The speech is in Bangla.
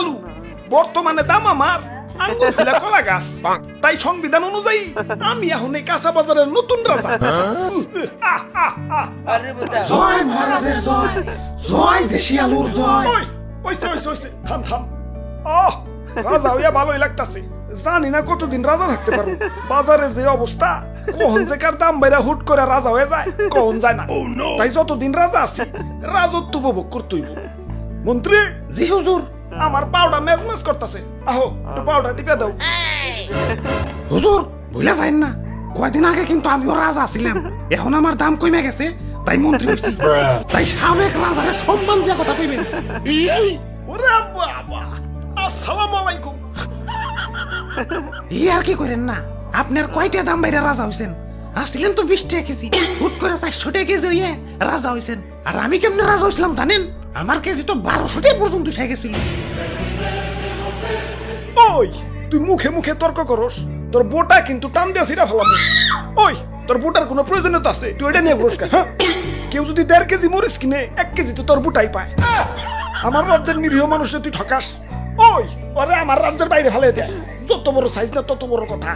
আলু বর্তমানে দাম আমার আঙ্গুর ফুলা কলা গাছ। তাই সংবিধান অনুযায়ী আমি এখন এই কাঁচা বাজারের নতুন রাজা। আরে বেটা জয় মহারাজের জয়, জয় দেশি আলুর জয়। ওই ওইসে ওইসে ওইসে থাম থাম। রাজা হইয়া ভালোই লাগতাছে, জানি না কতদিন রাজা থাকতে পারবো। বাজারের যে অবস্থা, কখন যে কার দাম বাইরা হুট করে রাজা হয়ে যায় কখন যায় না। তাই যতদিন রাজা আছে রাজত্ব উপভোগ করতেই। মন্ত্রী জি হুজুর। আমার পাউডার মেজমেজ করতেছে, আহো একটু পাউডার টিপে দাও। হুজুর ভুলে যাইন না, কয়দিন আগে কিন্তু আমিও রাজা ছিলাম, এখন আমার দাম কমে গেছে তাই মন্ত্রী হইছি। তাই সাবেক রাজারে সম্মান দিয়া কথা কইবেন। ওরে বাবা, আসসালামু আলাইকুম। ই আর কি করেন না, আপনার কয়টা দাম বাইরে রাজা হইছেন? আসছিলেন তো 20 টাকা কেজি, হুট করে 400 টাকা কেজি হইয়ে রাজা হইছেন। আর আমি কেমনে রাজা হইছিলাম জানেন? আমার কেজি তো 1200 টাকা পর্যন্ত উঠে গেছিল। ওই তুই মুখে মুখে তর্ক করস, তোর বোটা কিন্তু টান দিয়া ছিড়া ফেলাম। ওই তোর বোটার কোনো প্রয়োজনীয়তা আছে? তুই এটা নিয়ে পুরস্কার, হ্যাঁ? কেউ যদি 1.5 কেজি মরিচ কিনে 1 কেজি তো তোর বোটাই পায়। আমার রাজ্যের নিরীহ মানুষে তুই ঠকাস। ওই ওরে আমার রাজ্যের বাইরে ফেলে দেয়, যত বড় সাইজ না তত বড় কথা।